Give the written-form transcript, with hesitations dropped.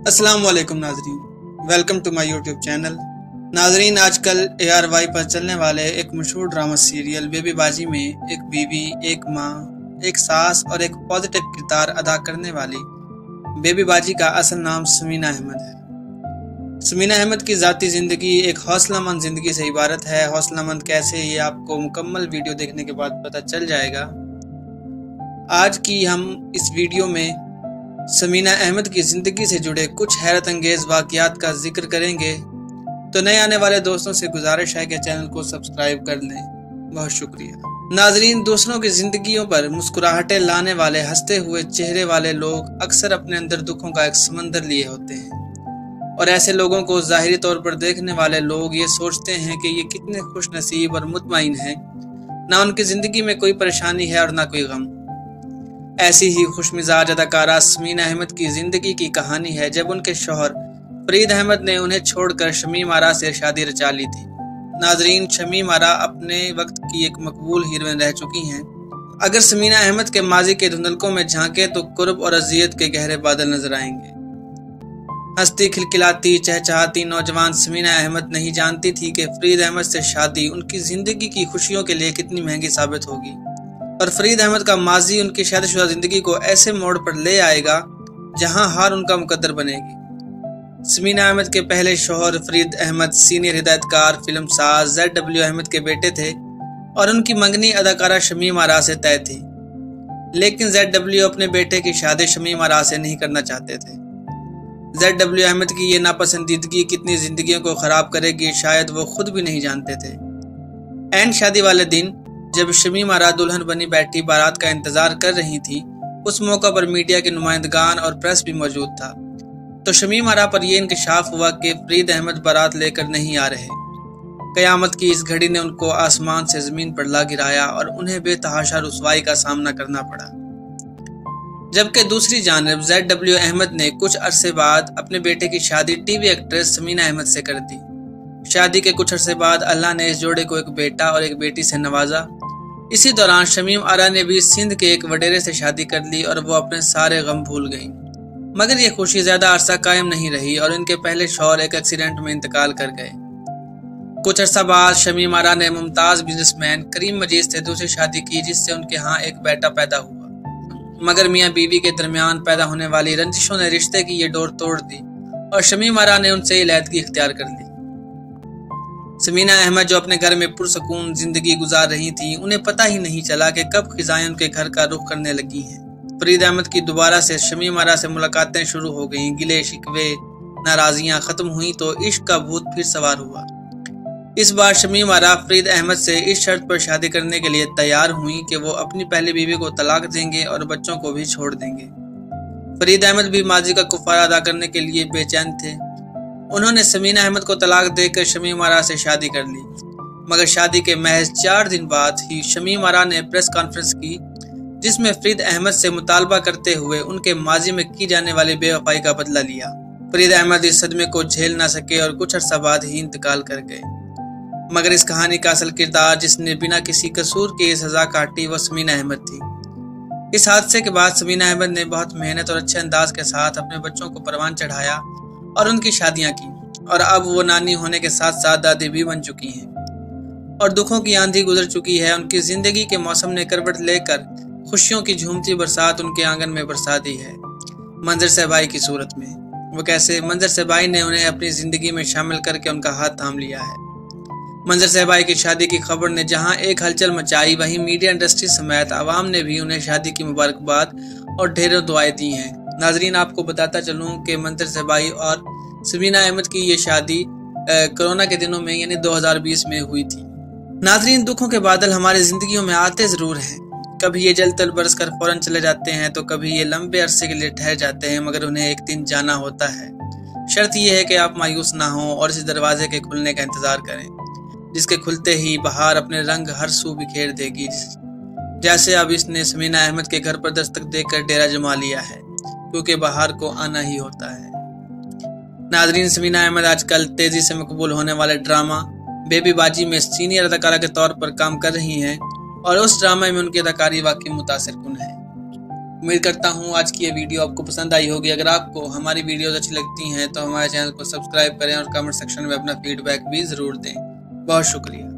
अस्सलाम वालेकुम नाजरीन, welcome to my YouTube channel. नाजरीन, आजकल ARY पर चलने वाले एक मशहूर ड्रामा सीरियल बेबी बाजी में एक बीवी, एक माँ, एक सास और एक पॉजिटिव किरदार अदा करने वाली बेबी बाजी का असल नाम समीना अहमद है। समीना अहमद की ज़ाती ज़िंदगी एक हौसलामंद ज़िंदगी से इबारत है। हौसलामंद कैसे, ये आपको मुकम्मल वीडियो देखने के बाद पता चल जाएगा। आज की हम इस वीडियो में समीना अहमद की ज़िंदगी से जुड़े कुछ हैरत अंगेज़ वाक़यात का जिक्र करेंगे। तो नए आने वाले दोस्तों से गुजारिश है कि चैनल को सब्सक्राइब कर लें। बहुत शुक्रिया। नाजरीन, दूसरों की ज़िंदगियों पर मुस्कुराहटें लाने वाले हंसते हुए चेहरे वाले लोग अक्सर अपने अंदर दुखों का एक समंदर लिए होते हैं, और ऐसे लोगों को ज़ाहिरी तौर पर देखने वाले लोग ये सोचते हैं कि ये कितने खुश नसीब और मुतमईन हैं, ना उनकी ज़िंदगी में कोई परेशानी है और ना कोई गम। ऐसी ही खुशमिजाज अदाकारा समीना अहमद की ज़िंदगी की कहानी है जब उनके शौहर फरीद अहमद ने उन्हें छोड़कर शमीम आरा से शादी रचा ली थी। नाजरीन, शमीम आरा अपने वक्त की एक मकबूल हीरोइन रह चुकी हैं। अगर समीना अहमद के माजी के धुंधलकों में झांके तो कुर्ब और अजियत के गहरे बादल नजर आएंगे। हंसती खिलखिलाती चहचहाती नौजवान समीना अहमद नहीं जानती थी कि फरीद अहमद से शादी उनकी ज़िंदगी की खुशियों के लिए कितनी महंगी साबित होगी, और फरीद अहमद का माजी उनकी शादीशुदा ज़िंदगी को ऐसे मोड़ पर ले आएगा जहां हार उनका मुकद्दर बनेगी। समीना अहमद के पहले शौहर फरीद अहमद सीनियर हिदायतकार, फिल्मसाज ZW अहमद के बेटे थे और उनकी मंगनी अदाकारा शमीम आरा से तय थी। लेकिन ZW अपने बेटे की शादी शमीम आरा से नहीं करना चाहते थे। ZW अहमद की ये नापसंदीदगी कितनी जिंदगियों को खराब करेगी शायद वो खुद भी नहीं जानते थे। एंड शादी वाले दिन जब शमीम आरा दुल्हन बनी बैठी बारात का इंतजार कर रही थी, उस मौका पर मीडिया के नुमाइंदगान और प्रेस भी मौजूद था। तो शमीम आरा पर यह इंकशाफ हुआ कि फरीद अहमद बारात लेकर नहीं आ रहे। कयामत की इस घड़ी ने उनको आसमान से जमीन पर ला गिराया और उन्हें बेतहाशा रुसवाई का सामना करना पड़ा। जबकि दूसरी जानिब ZW अहमद ने कुछ अरसे बाद अपने बेटे की शादी टीवी एक्ट्रेस समीना अहमद से कर दी। शादी के कुछ अरसे बाद अल्लाह ने इस जोड़े को एक बेटा और एक बेटी से नवाजा। इसी दौरान शमीम आरा ने भी सिंध के एक वडेरे से शादी कर ली और वो अपने सारे गम भूल गईं। मगर ये खुशी ज्यादा अरसा कायम नहीं रही और इनके पहले शौहर एक एक्सीडेंट में इंतकाल कर गए। कुछ अरसा बाद शमीम आरा ने मुमताज बिजनेसमैन करीम मजीद से दूसरी शादी की, जिससे उनके यहाँ एक बेटा पैदा हुआ। मगर मियाँ बीवी के दरमियान पैदा होने वाली रंजिशों ने रिश्ते की ये डोर तोड़ दी और शमीम आरा ने उनसे इलायदगी इख्तियार कर ली। समीना अहमद जो अपने घर में पुरसकून जिंदगी गुजार रही थी, उन्हें पता ही नहीं चला कि कब खिजाएं उनके घर का रुख करने लगी हैं। फरीद अहमद की दोबारा से शमीम आरा से मुलाकातें शुरू हो गईं। गिले शिकवे नाराजियां खत्म हुई तो इश्क का भूत फिर सवार हुआ। इस बार शमीम आरा फरीद अहमद से इस शर्त पर शादी करने के लिए तैयार हुई कि वो अपनी पहली बीवी को तलाक देंगे और बच्चों को भी छोड़ देंगे। फरीद अहमद भी माजी का कुफारा अदा करने के लिए बेचैन थे। उन्होंने समीना अहमद को तलाक देकर शमीम आरा से शादी कर ली। मगर शादी के महज 4 दिन बाद ही शमीम आरा ने प्रेस कॉन्फ्रेंस की, जिसमें फरीद अहमद से मुतालबा करते हुए उनके माजी में की जाने वाली बेवफाई का बदला लिया। फरीद अहमद इस सदमे को झेल ना सके और कुछ अरसा बाद ही इंतकाल कर गए। मगर इस कहानी का असल किरदार जिसने बिना किसी कसूर के सजा काटी वो समीना अहमद थी। इस हादसे के बाद समीना अहमद ने बहुत मेहनत और अच्छे अंदाज के साथ अपने बच्चों को परवान चढ़ाया और उनकी शादियां की, और अब वो नानी होने के साथ साथ दादी भी बन चुकी हैं और दुखों की आंधी गुजर चुकी है। उनकी जिंदगी के मौसम ने करवट लेकर खुशियों की झूमती बरसात उनके आंगन में बरसा दी है, मंजर से भाई की सूरत में। वो कैसे? मंजर से भाई ने उन्हें अपनी जिंदगी में शामिल करके उनका हाथ थाम लिया है। मंजर से भाई की शादी की खबर ने जहां एक हलचल मचाई, वहीं मीडिया इंडस्ट्री समेत आवाम ने भी उन्हें शादी की मुबारकबाद और ढेरों दुआएं दी हैं। नाजरीन, आपको बताता चलूं कि मंजर से भाई और समीना अहमद की ये शादी कोरोना के दिनों में यानी 2020 में हुई थी। नाजरीन, दुखों के बादल हमारी जिंदगियों में आते जरूर हैं। कभी ये जल तल बरस कर फौरन चले जाते हैं तो कभी ये लंबे अरसे के लिए ठहर जाते हैं, मगर उन्हें एक दिन जाना होता है। शर्त यह है कि आप मायूस ना हों और इस दरवाजे के खुलने का इंतजार करें, जिसके खुलते ही बहार अपने रंग हर सू बिखेर देगी। जैसे अब इसने समीना अहमद के घर पर दस्तक देकर डेरा जमा लिया है, क्योंकि बहार को आना ही होता है। नाजरीन, समीना अहमद आजकल तेजी से मकबूल होने वाले ड्रामा बेबी बाजी में सीनियर अदाकारा के तौर पर काम कर रही हैं और उस ड्रामा में उनकी अदाकारी वाकई मुतासिर कुन है। उम्मीद करता हूँ आज की ये वीडियो आपको पसंद आई होगी। अगर आपको हमारी वीडियोस अच्छी लगती हैं तो हमारे चैनल को सब्सक्राइब करें और कमेंट सेक्शन में अपना फीडबैक भी ज़रूर दें। बहुत शुक्रिया।